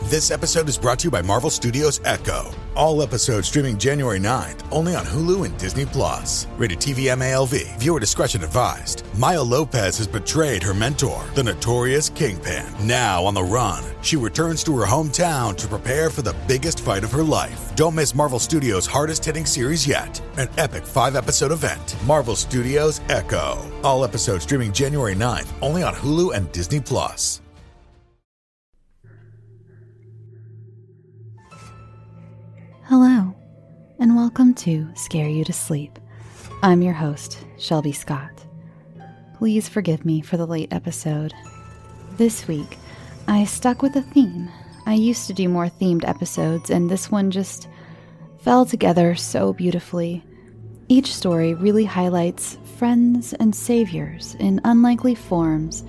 This episode is brought to you by Marvel Studios Echo. All episodes streaming January 9th, only on Hulu and Disney+. Rated TV MALV. Viewer discretion advised. Maya Lopez has betrayed her mentor, the notorious Kingpin. Now on the run, she returns to her hometown to prepare for the biggest fight of her life. Don't miss Marvel Studios' hardest-hitting series yet. An epic 5-episode event. Marvel Studios Echo. All episodes streaming January 9th, only on Hulu and Disney+. Hello, and welcome to Scare You to Sleep. I'm your host, Shelby Scott. Please forgive me for the late episode. This week, I stuck with a theme. I used to do more themed episodes, and this one just fell together so beautifully. Each story really highlights friends and saviors in unlikely forms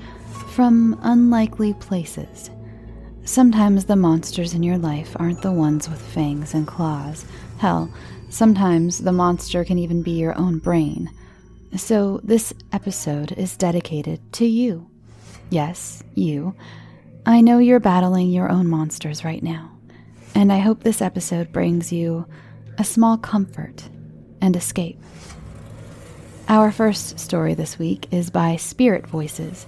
from unlikely places. Sometimes the monsters in your life aren't the ones with fangs and claws. Hell, sometimes the monster can even be your own brain. So this episode is dedicated to you. Yes, you. I know you're battling your own monsters right now, and I hope this episode brings you a small comfort and escape. Our first story this week is by Spirit Voices.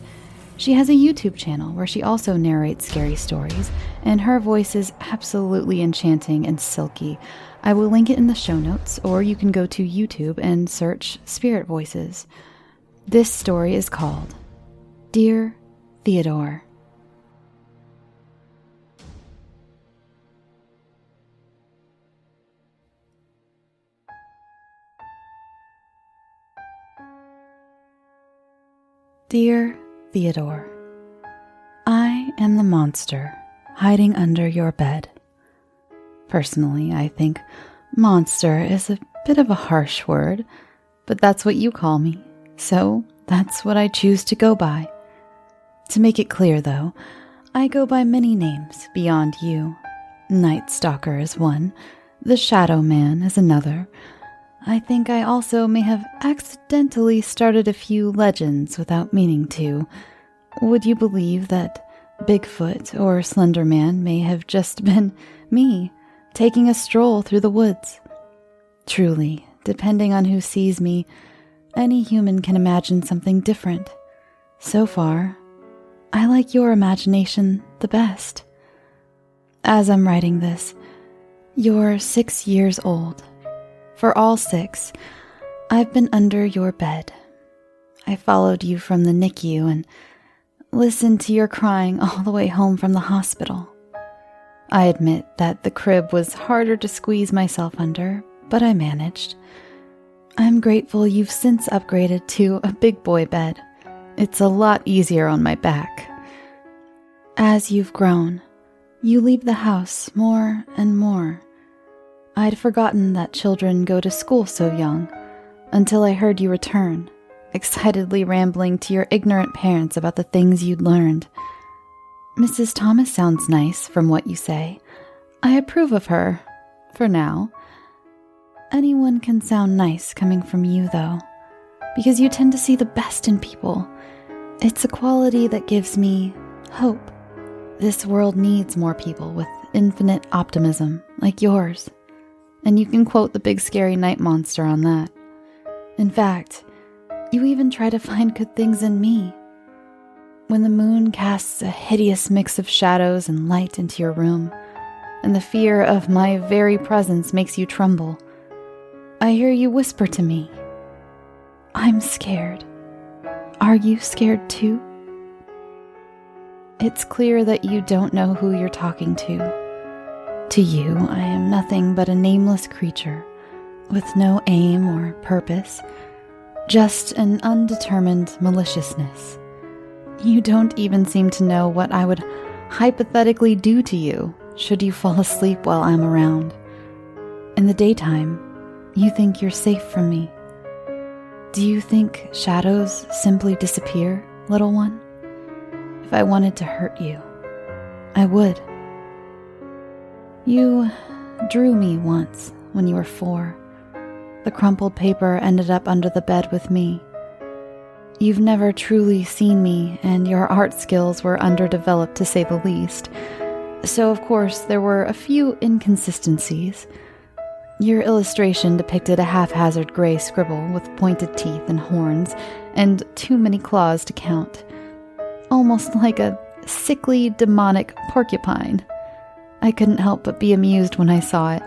She has a YouTube channel where she also narrates scary stories, and her voice is absolutely enchanting and silky. I will link it in the show notes, or you can go to YouTube and search Spirit Voices. This story is called Dear Theodore. Dear Theodore, I am the monster hiding under your bed. Personally, I think monster is a bit of a harsh word, but that's what you call me, so that's what I choose to go by. To make it clear, though, I go by many names beyond you. Night Stalker is one, the Shadow Man is another. I think I also may have accidentally started a few legends without meaning to. Would you believe that Bigfoot or Slender Man may have just been me, taking a stroll through the woods? Truly, depending on who sees me, any human can imagine something different. So far, I like your imagination the best. As I'm writing this, you're 6 years old. For all 6, I've been under your bed. I followed you from the NICU and listened to your crying all the way home from the hospital. I admit that the crib was harder to squeeze myself under, but I managed. I'm grateful you've since upgraded to a big boy bed. It's a lot easier on my back. As you've grown, you leave the house more and more. I'd forgotten that children go to school so young, until I heard you return, excitedly rambling to your ignorant parents about the things you'd learned. Mrs. Thomas sounds nice from what you say. I approve of her, for now. Anyone can sound nice coming from you, though, because you tend to see the best in people. It's a quality that gives me hope. This world needs more people with infinite optimism like yours. And you can quote the big scary night monster on that. In fact, you even try to find good things in me. When the moon casts a hideous mix of shadows and light into your room, and the fear of my very presence makes you tremble, I hear you whisper to me, "I'm scared. Are you scared too?" It's clear that you don't know who you're talking to. To you, I am nothing but a nameless creature, with no aim or purpose, just an undetermined maliciousness. You don't even seem to know what I would hypothetically do to you, should you fall asleep while I'm around. In the daytime, you think you're safe from me. Do you think shadows simply disappear, little one? If I wanted to hurt you, I would. You drew me once when you were 4. The crumpled paper ended up under the bed with me. You've never truly seen me, and your art skills were underdeveloped to say the least. So, of course, there were a few inconsistencies. Your illustration depicted a haphazard gray scribble with pointed teeth and horns, and too many claws to count. Almost like a sickly, demonic porcupine. I couldn't help but be amused when I saw it.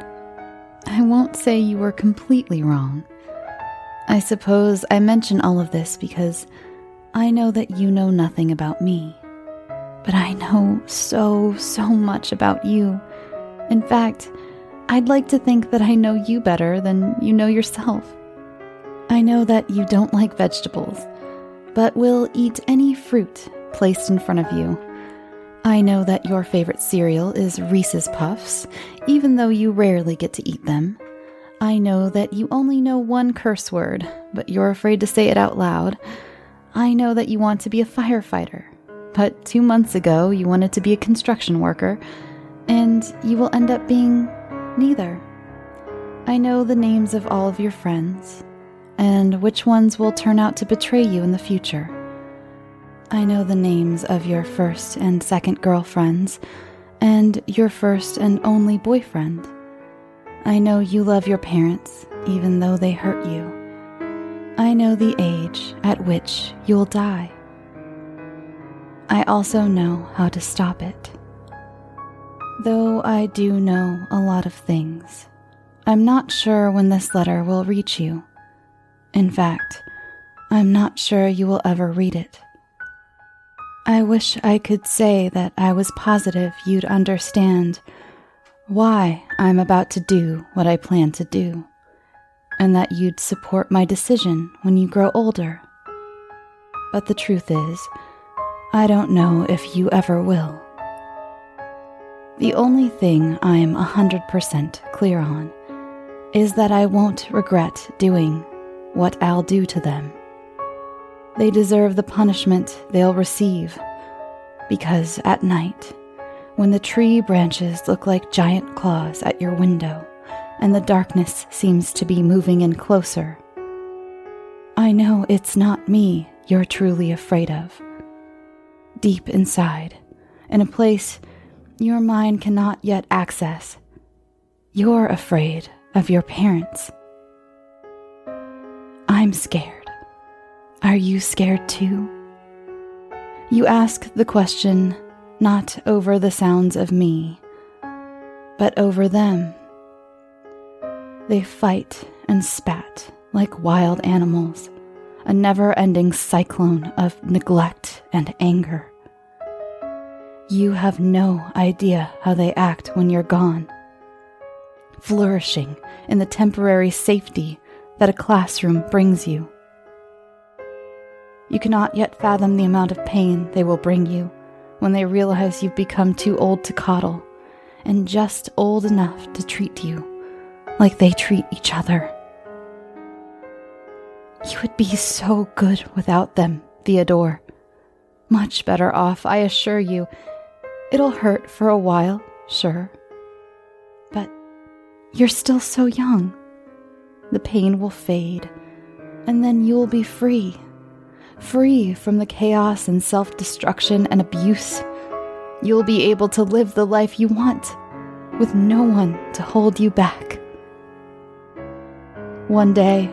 I won't say you were completely wrong. I suppose I mention all of this because I know that you know nothing about me. But I know so much about you. In fact, I'd like to think that I know you better than you know yourself. I know that you don't like vegetables, but will eat any fruit placed in front of you. I know that your favorite cereal is Reese's Puffs, even though you rarely get to eat them. I know that you only know one curse word, but you're afraid to say it out loud. I know that you want to be a firefighter, but 2 months ago you wanted to be a construction worker, and you will end up being neither. I know the names of all of your friends, and which ones will turn out to betray you in the future. I know the names of your first and second girlfriends, and your first and only boyfriend. I know you love your parents, even though they hurt you. I know the age at which you'll die. I also know how to stop it. Though I do know a lot of things, I'm not sure when this letter will reach you. In fact, I'm not sure you will ever read it. I wish I could say that I was positive you'd understand why I'm about to do what I plan to do, and that you'd support my decision when you grow older. But the truth is, I don't know if you ever will. The only thing I'm 100% clear on is that I won't regret doing what I'll do to them. They deserve the punishment they'll receive, because at night, when the tree branches look like giant claws at your window and the darkness seems to be moving in closer, I know it's not me you're truly afraid of. Deep inside, in a place your mind cannot yet access, you're afraid of your parents. I'm scared. Are you scared too? You ask the question not over the sounds of me, but over them. They fight and spat like wild animals, a never-ending cyclone of neglect and anger. You have no idea how they act when you're gone, flourishing in the temporary safety that a classroom brings you. You cannot yet fathom the amount of pain they will bring you when they realize you've become too old to coddle and just old enough to treat you like they treat each other. You would be so good without them, Theodore. Much better off, I assure you. It'll hurt for a while, sure. But you're still so young. The pain will fade, and then you'll be free. Free from the chaos and self-destruction and abuse. You'll be able to live the life you want, with no one to hold you back. One day,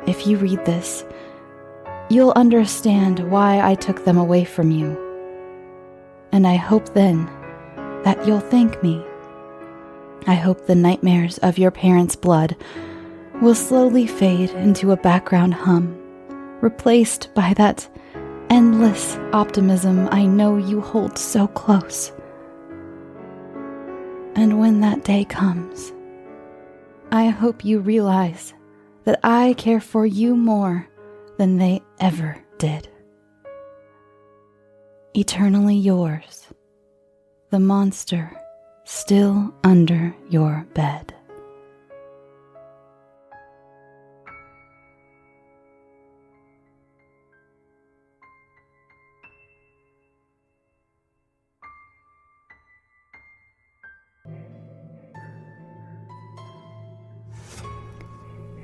if you read this, you'll understand why I took them away from you. And I hope then that you'll thank me. I hope the nightmares of your parents' blood will slowly fade into a background hum, replaced by that endless optimism I know you hold so close. And when that day comes, I hope you realize that I care for you more than they ever did. Eternally yours, the monster still under your bed.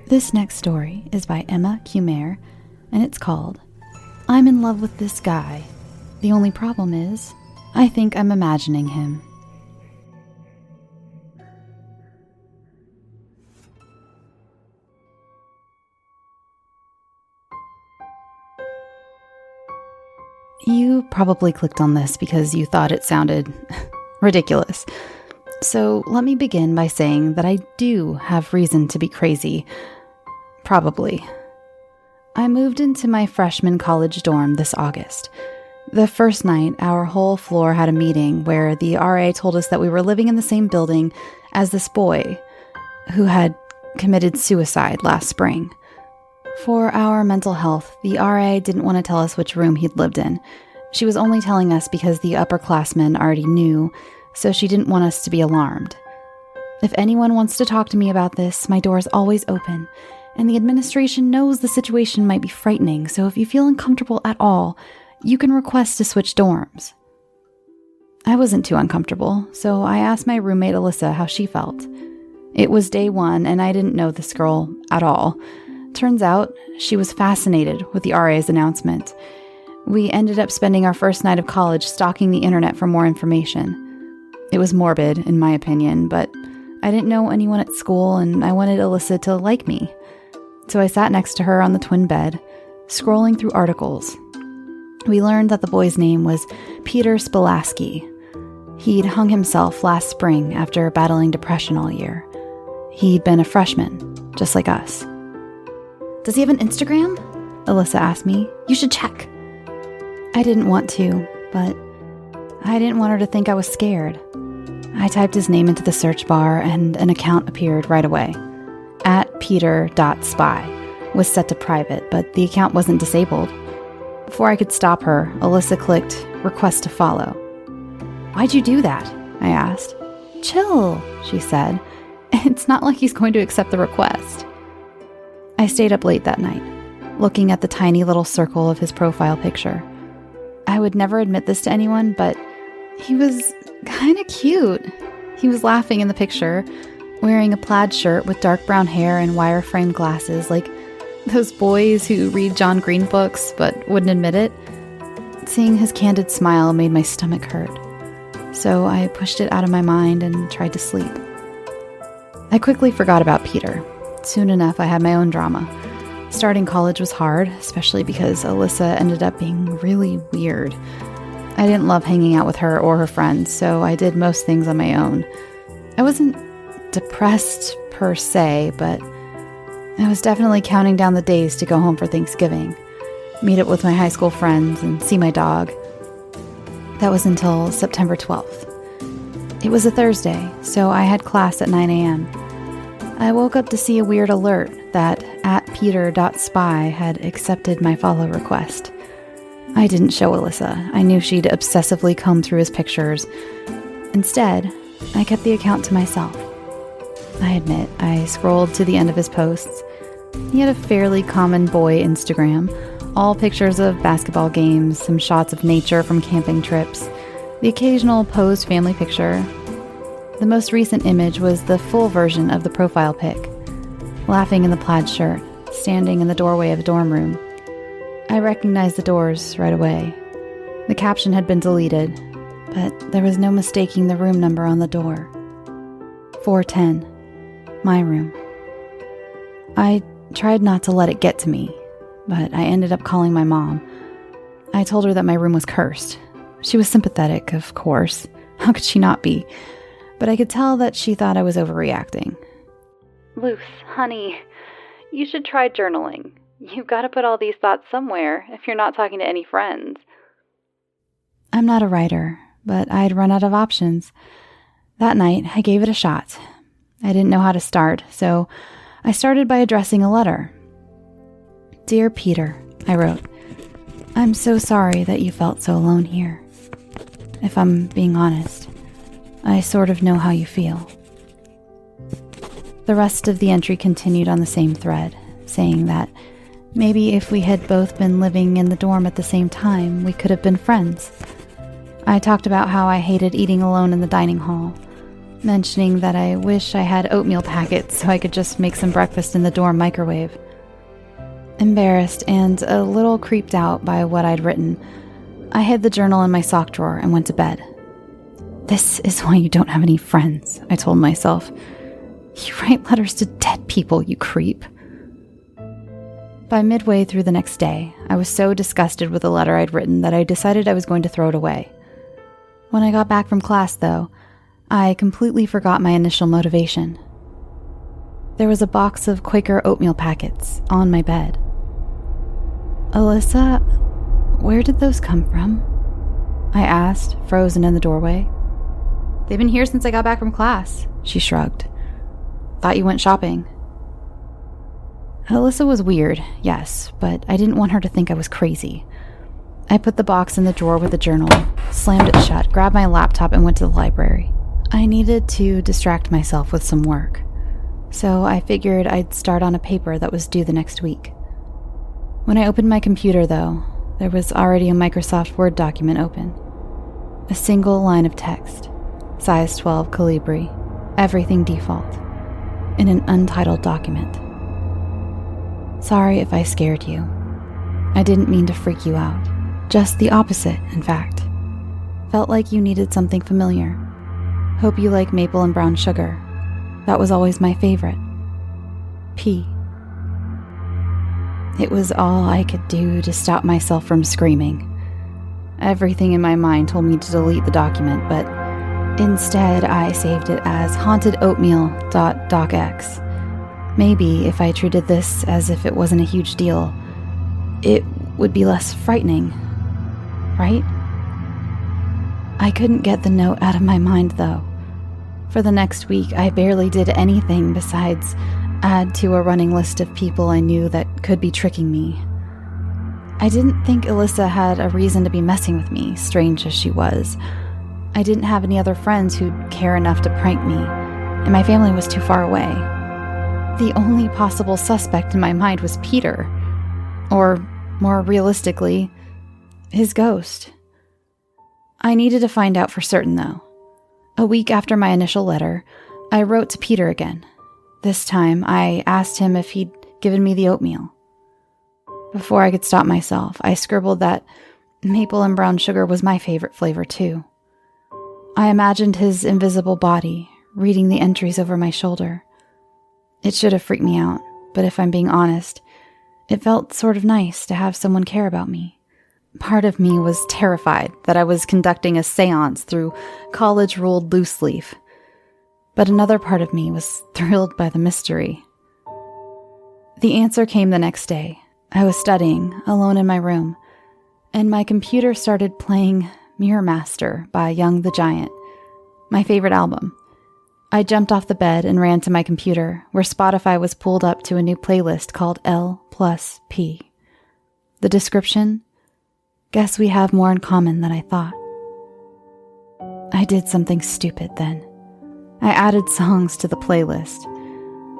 This next story is by Emma Kumer, and it's called I'm in Love with This Guy. The only problem is, I think I'm imagining him. probably clicked on this because you thought it sounded ridiculous. So let me begin by saying that I do have reason to be crazy. Probably. I moved into my freshman college dorm this August. The first night, our whole floor had a meeting where the RA told us that we were living in the same building as this boy who had committed suicide last spring. For our mental health, the RA didn't want to tell us which room he'd lived in. She was only telling us because the upperclassmen already knew, so she didn't want us to be alarmed. If anyone wants to talk to me about this, my door is always open, and the administration knows the situation might be frightening, so if you feel uncomfortable at all, you can request to switch dorms. I wasn't too uncomfortable, so I asked my roommate Alyssa how she felt. It was day one, and I didn't know this girl at all. Turns out, she was fascinated with the RA's announcement. We ended up spending our first night of college stalking the internet for more information. It was morbid, in my opinion, but I didn't know anyone at school, and I wanted Alyssa to like me. So I sat next to her on the twin bed, scrolling through articles. We learned that the boy's name was Peter Spolaski. He'd hung himself last spring after battling depression all year. He'd been a freshman, just like us. "Does he have an Instagram?" Alyssa asked me. "You should check." I didn't want to, but I didn't want her to think I was scared. I typed his name into the search bar and an account appeared right away. @peter.spy was set to private, but the account wasn't disabled. Before I could stop her, Alyssa clicked request to follow. "Why'd you do that?" I asked. "Chill," she said. "It's not like he's going to accept the request." I stayed up late that night, looking at the tiny little circle of his profile picture. I would never admit this to anyone, but he was kind of cute. He was laughing in the picture, wearing a plaid shirt with dark brown hair and wire-framed glasses, like those boys who read John Green books but wouldn't admit it. Seeing his candid smile made my stomach hurt, so I pushed it out of my mind and tried to sleep. I quickly forgot about Peter. Soon enough, I had my own drama. Starting college was hard, especially because Alyssa ended up being really weird. I didn't love hanging out with her or her friends, so I did most things on my own. I wasn't depressed per se, but I was definitely counting down the days to go home for Thanksgiving, meet up with my high school friends, and see my dog. That was until September 12th. It was a Thursday, so I had class at 9 a.m. I woke up to see a weird alert that @peter.spy had accepted my follow request. I didn't show Alyssa. I knew she'd obsessively comb through his pictures. Instead, I kept the account to myself. I admit, I scrolled to the end of his posts. He had a fairly common boy Instagram, all pictures of basketball games, some shots of nature from camping trips, the occasional posed family picture. The most recent image was the full version of the profile pic, laughing in the plaid shirt, standing in the doorway of a dorm room. I recognized the doors right away. The caption had been deleted, but there was no mistaking the room number on the door. 410, my room. I tried not to let it get to me, but I ended up calling my mom. I told her that my room was cursed. She was sympathetic, of course. How could she not be? But I could tell that she thought I was overreacting. "Luce, honey, you should try journaling. You've got to put all these thoughts somewhere if you're not talking to any friends." I'm not a writer, but I'd run out of options. That night, I gave it a shot. I didn't know how to start, so I started by addressing a letter. "Dear Peter," I wrote, "I'm so sorry that you felt so alone here. If I'm being honest, I sort of know how you feel." The rest of the entry continued on the same thread, saying that maybe if we had both been living in the dorm at the same time, we could have been friends. I talked about how I hated eating alone in the dining hall, mentioning that I wish I had oatmeal packets so I could just make some breakfast in the dorm microwave. Embarrassed and a little creeped out by what I'd written, I hid the journal in my sock drawer and went to bed. "This is why you don't have any friends," I told myself. "You write letters to dead people, you creep." By midway through the next day, I was so disgusted with the letter I'd written that I decided I was going to throw it away. When I got back from class, though, I completely forgot my initial motivation. There was a box of Quaker oatmeal packets on my bed. "Alyssa, where did those come from?" I asked, frozen in the doorway. "They've been here since I got back from class," she shrugged. "Thought you went shopping." Alyssa was weird, yes, but I didn't want her to think I was crazy. I put the box in the drawer with the journal, slammed it shut, grabbed my laptop, and went to the library. I needed to distract myself with some work, so I figured I'd start on a paper that was due the next week. When I opened my computer, though, there was already a Microsoft Word document open. A single line of text, size 12 Calibri, everything default, in an untitled document. "Sorry if I scared you. I didn't mean to freak you out. Just the opposite, in fact. Felt like you needed something familiar. Hope you like maple and brown sugar. That was always my favorite. P." It was all I could do to stop myself from screaming. Everything in my mind told me to delete the document, but instead I saved it as hauntedoatmeal.docx. Maybe if I treated this as if it wasn't a huge deal, it would be less frightening, right? I couldn't get the note out of my mind, though. For the next week, I barely did anything besides add to a running list of people I knew that could be tricking me. I didn't think Alyssa had a reason to be messing with me, strange as she was. I didn't have any other friends who'd care enough to prank me, and my family was too far away. The only possible suspect in my mind was Peter, or, more realistically, his ghost. I needed to find out for certain, though. A week after my initial letter, I wrote to Peter again. This time, I asked him if he'd given me the oatmeal. Before I could stop myself, I scribbled that maple and brown sugar was my favorite flavor, too. I imagined his invisible body, reading the entries over my shoulder. It should have freaked me out, but if I'm being honest, it felt sort of nice to have someone care about me. Part of me was terrified that I was conducting a seance through college-ruled loose leaf, but another part of me was thrilled by the mystery. The answer came the next day. I was studying, alone in my room, and my computer started playing Mirror Master by Young the Giant, my favorite album. I jumped off the bed and ran to my computer, where Spotify was pulled up to a new playlist called L+P. The description? Guess we have more in common than I thought. I did something stupid then. I added songs to the playlist.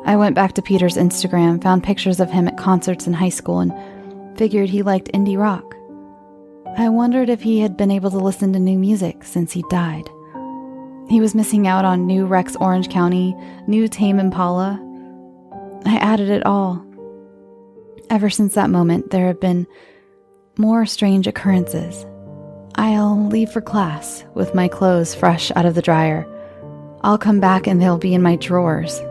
I went back to Peter's Instagram, found pictures of him at concerts in high school, and figured he liked indie rock. I wondered if he had been able to listen to new music since he died. He was missing out on new Rex Orange County, new Tame Impala. I added it all. Ever since that moment, there have been more strange occurrences. I'll leave for class with my clothes fresh out of the dryer. I'll come back and they'll be in my drawers,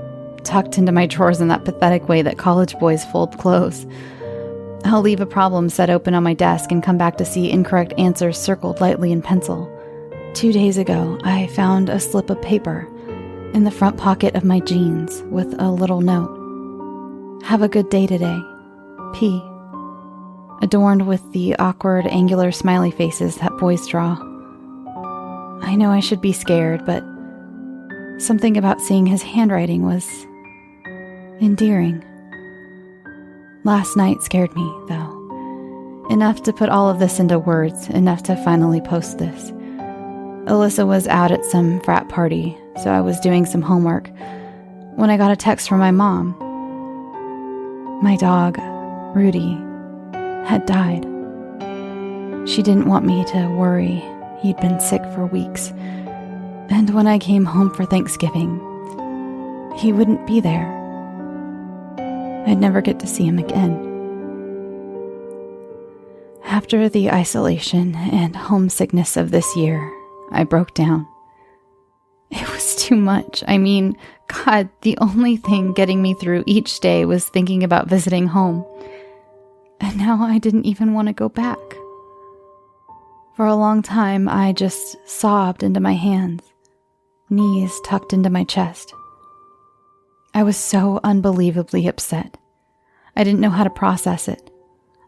tucked into my drawers in that pathetic way that college boys fold clothes. I'll leave a problem set open on my desk and come back to see incorrect answers circled lightly in pencil. 2 days ago, I found a slip of paper in the front pocket of my jeans with a little note. "Have a good day today. P." Adorned with the awkward, angular smiley faces that boys draw. I know I should be scared, but something about seeing his handwriting was endearing. Last night scared me, though. Enough to put all of this into words, enough to finally post this. Alyssa was out at some frat party, so I was doing some homework when I got a text from my mom. My dog, Rudy, had died. She didn't want me to worry. He'd been sick for weeks. And when I came home for Thanksgiving, he wouldn't be there. I'd never get to see him again. After the isolation and homesickness of this year, I broke down. It was too much. I mean, God, the only thing getting me through each day was thinking about visiting home. and now I didn't even want to go back. For a long time, I just sobbed into my hands, knees tucked into my chest. I was so unbelievably upset. I didn't know how to process it.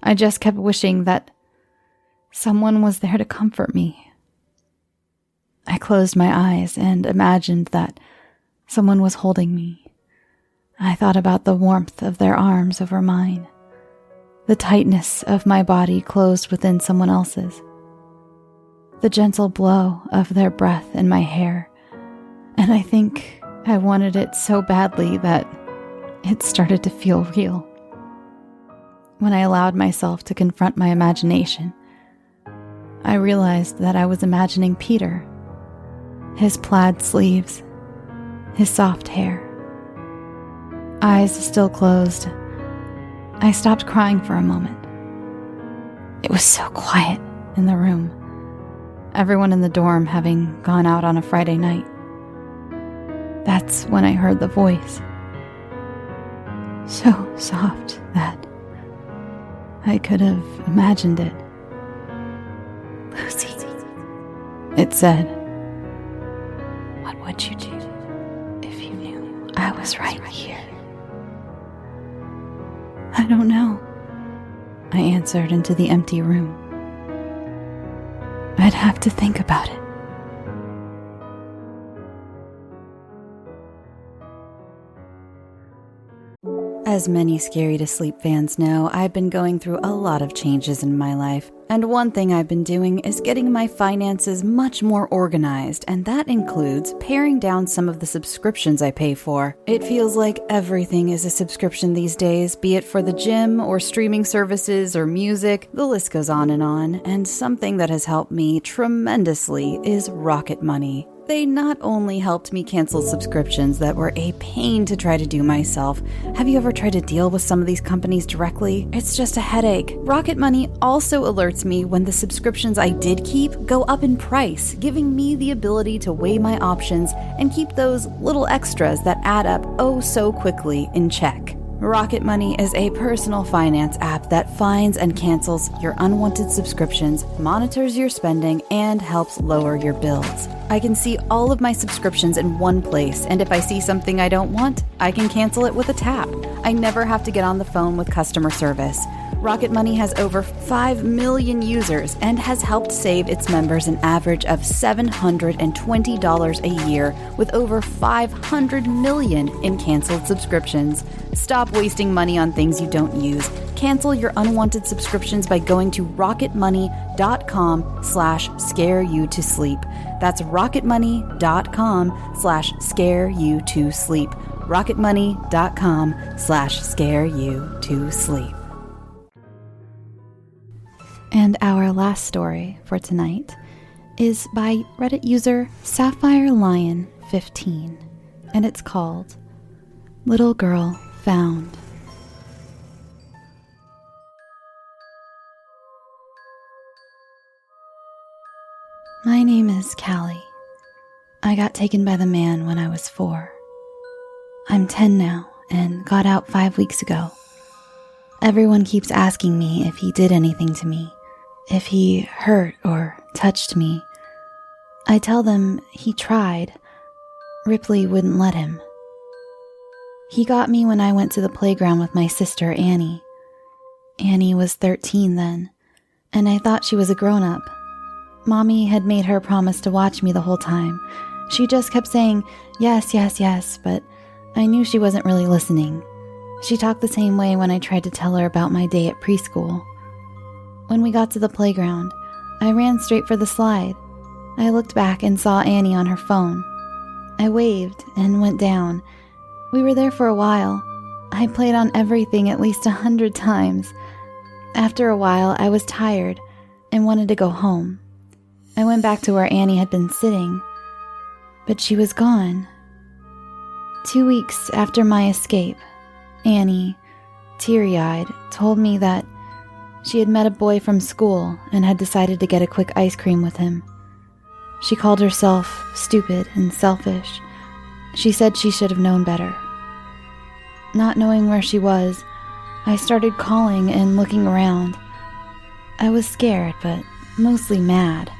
I just kept wishing that someone was there to comfort me. I closed my eyes and imagined that someone was holding me. I thought about the warmth of their arms over mine, the tightness of my body closed within someone else's, the gentle blow of their breath in my hair, and I think I wanted it so badly that it started to feel real. When I allowed myself to confront my imagination, I realized that I was imagining Peter, his plaid sleeves, his soft hair. Eyes still closed, I stopped crying for a moment. It was so quiet in the room, everyone in the dorm having gone out on a Friday night. That's when I heard the voice, so soft that I could have imagined it. "Lucy," it said. "What would you do if you knew I was right here?" "I don't know," I answered into the empty room. "I'd have to think about it." As many Scary to Sleep fans know, I've been going through a lot of changes in my life, and one thing I've been doing is getting my finances much more organized, and that includes paring down some of the subscriptions I pay for. It feels like everything is a subscription these days, be it for the gym or streaming services or music, the list goes on, and something that has helped me tremendously is Rocket Money. They not only helped me cancel subscriptions that were a pain to try to do myself. Have you ever tried to deal with some of these companies directly? It's just a headache. Rocket Money also alerts me when the subscriptions I did keep go up in price, giving me the ability to weigh my options and keep those little extras that add up oh so quickly in check. Rocket Money is a personal finance app that finds and cancels your unwanted subscriptions, monitors your spending, and helps lower your bills. I can see all of my subscriptions in one place, and if I see something I don't want, I can cancel it with a tap. I never have to get on the phone with customer service. Rocket Money has over 5 million users and has helped save its members an average of $720 a year with over 500 million in canceled subscriptions. Stop wasting money on things you don't use. Cancel your unwanted subscriptions by going to rocketmoney.com/scareyoutosleep. That's rocketmoney.com/scareyoutosleep. rocketmoney.com/scareyoutosleep. And our last story for tonight is by Reddit user Sapphire Lion 15, and it's called Little Girl Found. My name is Callie. I got taken by the man when I was 4. I'm 10 now and got out 5 weeks ago. Everyone keeps asking me if he did anything to me, if he hurt or touched me. I tell them he tried. Ripley wouldn't let him. He got me when I went to the playground with my sister Annie. Annie was 13 then, and I thought she was a grown-up. Mommy had made her promise to watch me the whole time. She just kept saying, yes, yes, yes, but I knew she wasn't really listening. She talked the same way when I tried to tell her about my day at preschool. When we got to the playground, I ran straight for the slide. I looked back and saw Annie on her phone. I waved and went down. We were there for a while. I played on everything at least 100 times. After a while, I was tired and wanted to go home. I went back to where Annie had been sitting, but she was gone. 2 weeks after my escape, Annie, teary-eyed, told me that she had met a boy from school and had decided to get a quick ice cream with him. She called herself stupid and selfish. She said she should have known better. Not knowing where she was, I started calling and looking around. I was scared, but mostly mad.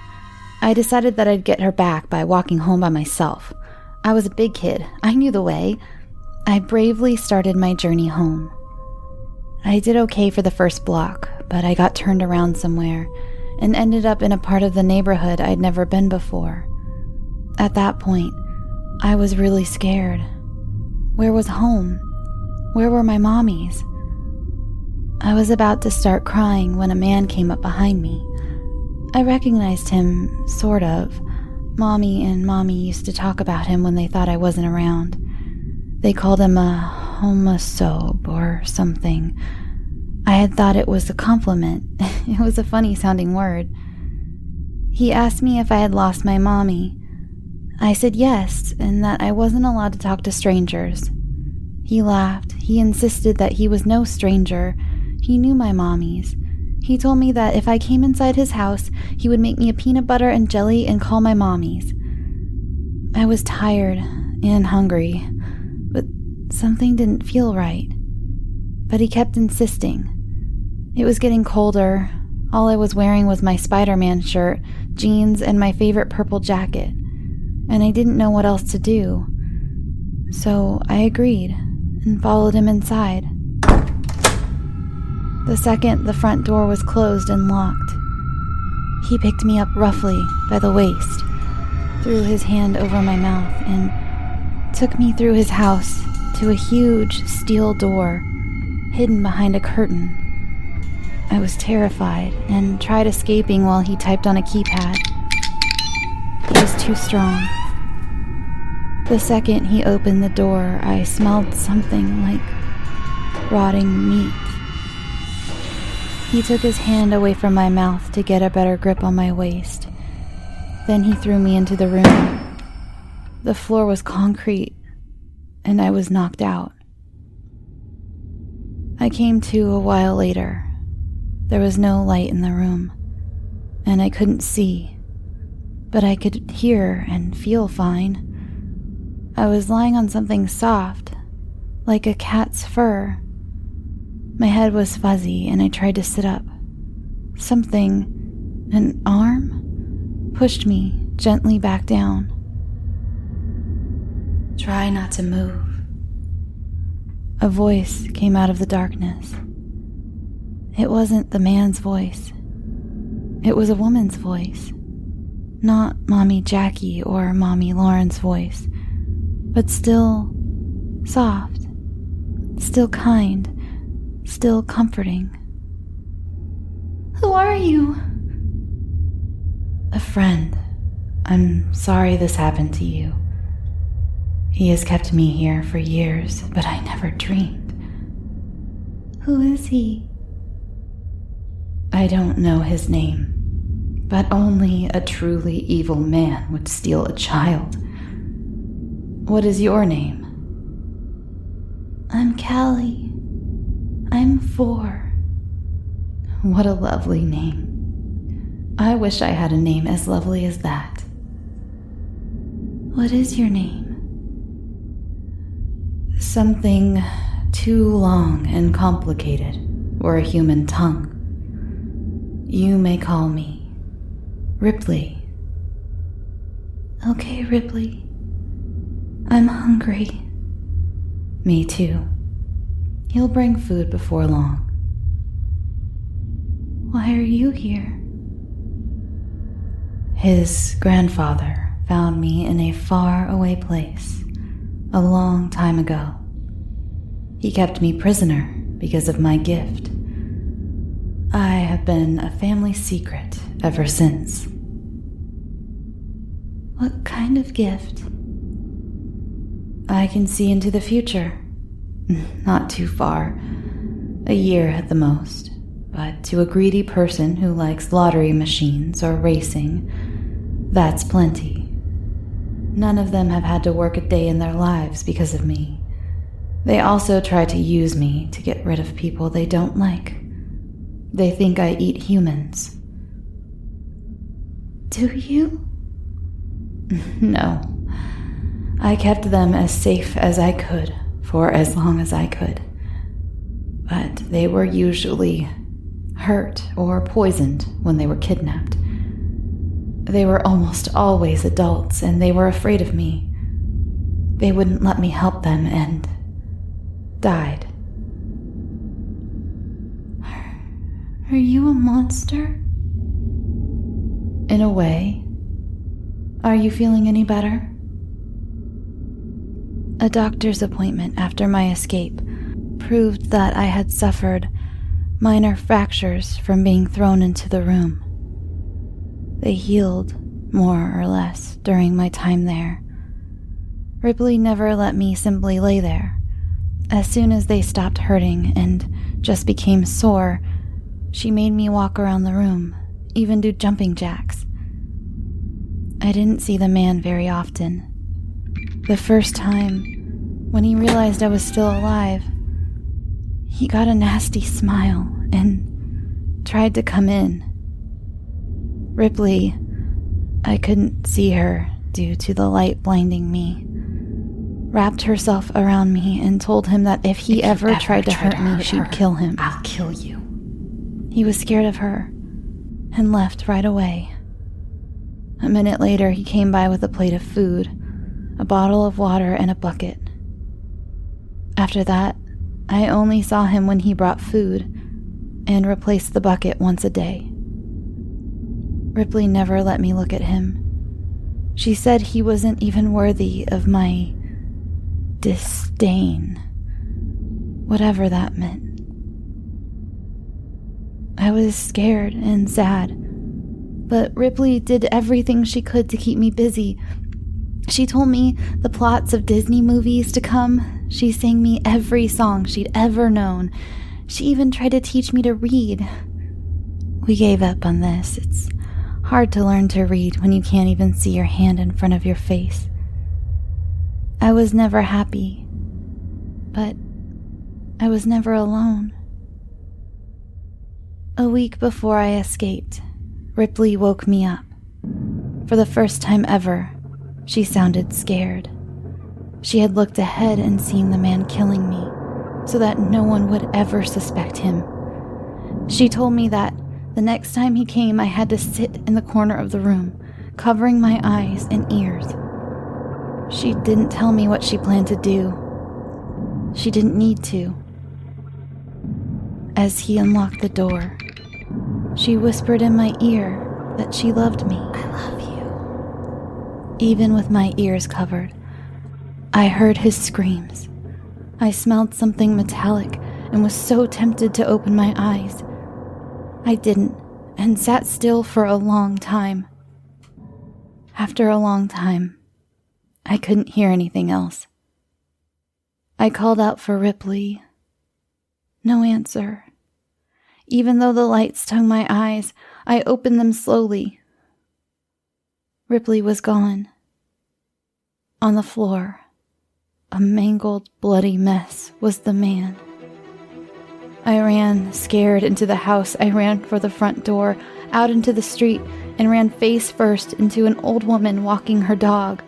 I decided that I'd get her back by walking home by myself. I was a big kid. I knew the way. I bravely started my journey home. I did okay for the first block, but I got turned around somewhere and ended up in a part of the neighborhood I'd never been before. At that point, I was really scared. Where was home? Where were my mommies? I was about to start crying when a man came up behind me. I recognized him, sort of. Mommy and Mommy used to talk about him when they thought I wasn't around. They called him a homophobe or something. I had thought it was a compliment. It was a funny-sounding word. He asked me if I had lost my mommy. I said yes, and that I wasn't allowed to talk to strangers. He laughed. He insisted that he was no stranger. He knew my mommies. He told me that if I came inside his house, he would make me a peanut butter and jelly and call my mommies. I was tired and hungry, but something didn't feel right. But he kept insisting. It was getting colder. All I was wearing was my Spider-Man shirt, jeans, and my favorite purple jacket, and I didn't know what else to do. So I agreed and followed him inside. The second the front door was closed and locked, he picked me up roughly by the waist, threw his hand over my mouth, and took me through his house to a huge steel door hidden behind a curtain. I was terrified and tried escaping while he typed on a keypad. He was too strong. The second he opened the door, I smelled something like rotting meat. He took his hand away from my mouth to get a better grip on my waist. Then he threw me into the room. The floor was concrete, and I was knocked out. I came to a while later. There was no light in the room, and I couldn't see, but I could hear and feel fine. I was lying on something soft, like a cat's fur. My head was fuzzy, and I tried to sit up. Something, an arm, pushed me gently back down. Try not to move. A voice came out of the darkness. It wasn't the man's voice. It was a woman's voice. Not Mommy Jackie or Mommy Lauren's voice, but still soft, still kind, still comforting. Who are you? A friend. I'm sorry this happened to you. He has kept me here for years, but I never dreamed. Who is he? I don't know his name, but only a truly evil man would steal a child. What is your name? I'm Callie. I'm 4. What a lovely name. I wish I had a name as lovely as that. What is your name? Something too long and complicated for a human tongue. You may call me Ripley. Okay, Ripley. I'm hungry. Me too. He'll bring food before long. Why are you here? His grandfather found me in a far-away place a long time ago. He kept me prisoner because of my gift. I have been a family secret ever since. What kind of gift? I can see into the future. Not too far. A year at the most. But to a greedy person who likes lottery machines or racing, that's plenty. None of them have had to work a day in their lives because of me. They also try to use me to get rid of people they don't like. They think I eat humans. Do you? No. I kept them as safe as I could for as long as I could. but they were usually hurt or poisoned when they were kidnapped. They were almost always adults, and they were afraid of me. They wouldn't let me help them and died. Are you a monster? In a way. Are you feeling any better? A doctor's appointment after my escape proved that I had suffered minor fractures from being thrown into the room. They healed, more or less, during my time there. Ripley never let me simply lay there. As soon as they stopped hurting and just became sore, she made me walk around the room, even do jumping jacks. I didn't see the man very often. The first time, when he realized I was still alive, he got a nasty smile and tried to come in. Ripley, I couldn't see her due to the light blinding me, wrapped herself around me and told him that if he ever tried to hurt me, she'd kill him. I'll kill you. He was scared of her and left right away. A minute later, he came by with a plate of food, a bottle of water, and a bucket. After that, I only saw him when he brought food and replaced the bucket once a day. Ripley never let me look at him. She said he wasn't even worthy of my disdain, whatever that meant. I was scared and sad, but Ripley did everything she could to keep me busy. She told me the plots of Disney movies to come. She sang me every song she'd ever known. She even tried to teach me to read. We gave up on this. It's hard to learn to read when you can't even see your hand in front of your face. I was never happy, but I was never alone. A week before I escaped, Ripley woke me up. For the first time ever, she sounded scared. She had looked ahead and seen the man killing me, so that no one would ever suspect him. She told me that the next time he came, I had to sit in the corner of the room, covering my eyes and ears. She didn't tell me what she planned to do. She didn't need to. As he unlocked the door, she whispered in my ear that she loved me. I love you. Even with my ears covered, I heard his screams. I smelled something metallic and was so tempted to open my eyes. I didn't, and sat still for a long time. After a long time, I couldn't hear anything else. I called out for Ripley. No answer. Even though the light stung my eyes, I opened them slowly. Ripley was gone. On the floor, a mangled, bloody mess, was the man. I ran, scared, into the house. I ran for the front door, out into the street, and ran face first into an old woman walking her dog.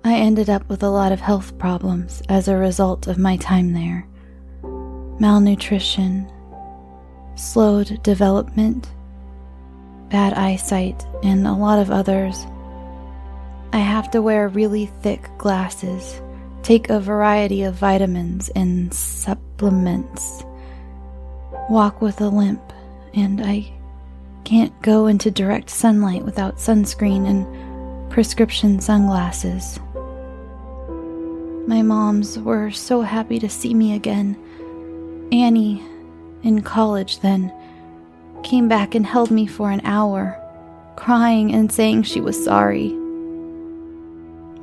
I ended up with a lot of health problems as a result of my time there. Malnutrition, slowed development, bad eyesight, and a lot of others. I have to wear really thick glasses, take a variety of vitamins and supplements, walk with a limp, and I can't go into direct sunlight without sunscreen and prescription sunglasses. My moms were so happy to see me again. Annie, in college then, came back and held me for an hour, crying and saying she was sorry.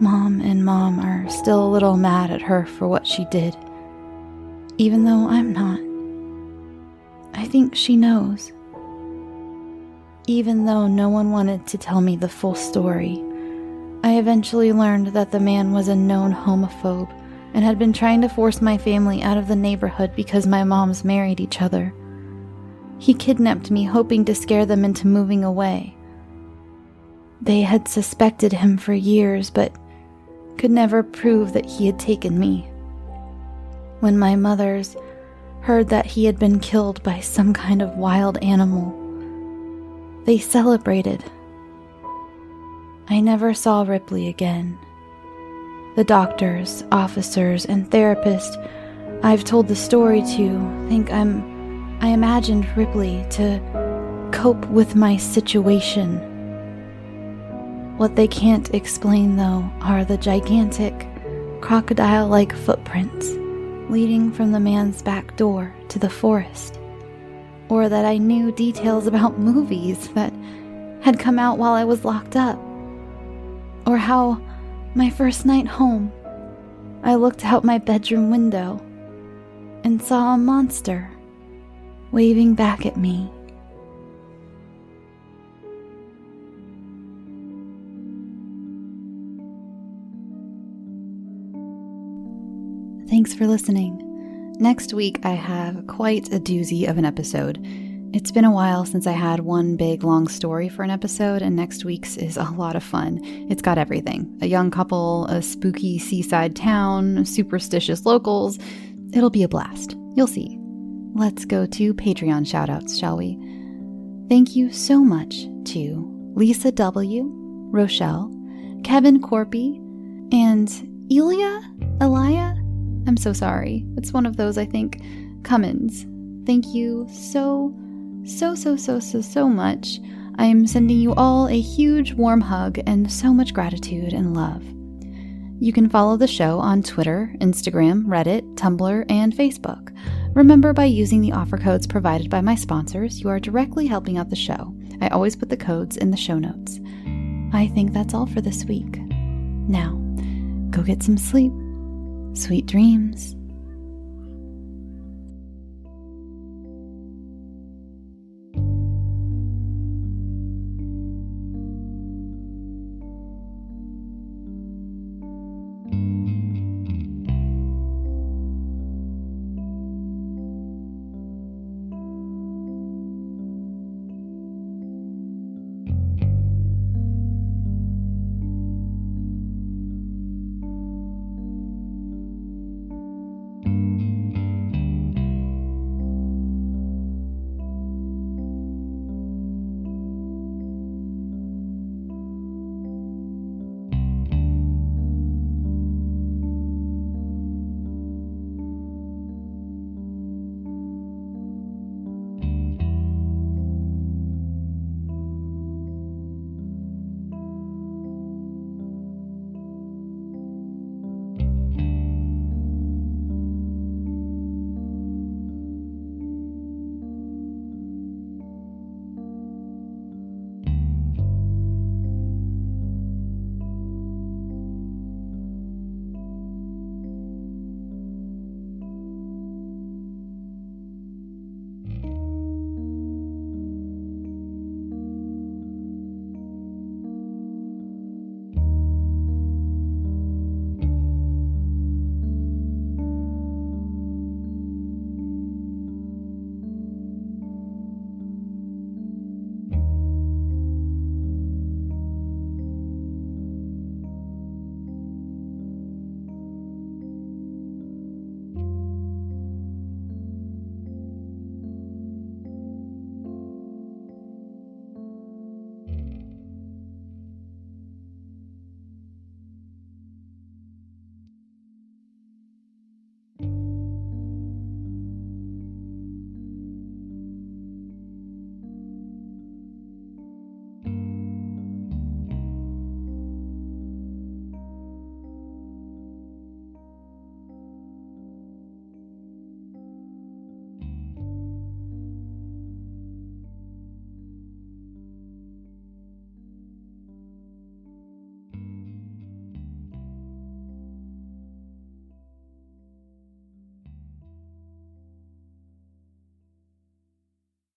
Mom and Mom are still a little mad at her for what she did, even though I'm not. I think she knows. Even though no one wanted to tell me the full story, I eventually learned that the man was a known homophobe and had been trying to force my family out of the neighborhood because my moms married each other. He kidnapped me, hoping to scare them into moving away. They had suspected him for years, but could never prove that he had taken me. when my mothers heard that he had been killed by some kind of wild animal. They celebrated. I never saw Ripley again. The doctors, officers, and therapists I've told the story to think I imagined Ripley to cope with my situation. What they can't explain, though, are the gigantic, crocodile-like footprints leading from the man's back door to the forest, or that I knew details about movies that had come out while I was locked up, or how my first night home I looked out my bedroom window and saw a monster waving back at me. Thanks for listening. Next week, I have quite a doozy of an episode. It's been a while since I had one big long story for an episode, and next week's is a lot of fun. It's got everything. A young couple, a spooky seaside town, superstitious locals. It'll be a blast. You'll see. Let's go to Patreon shoutouts, shall we? Thank you so much to Lisa W., Rochelle, Kevin Corpy, and Elia? I'm so sorry. It's one of those, I think. Cummins. Thank you so much. I'm sending you all a huge warm hug and so much gratitude and love. You can follow the show on Twitter, Instagram, Reddit, Tumblr, and Facebook. Remember, by using the offer codes provided by my sponsors, you are directly helping out the show. I always put the codes in the show notes. I think that's all for this week. Now, go get some sleep. Sweet dreams.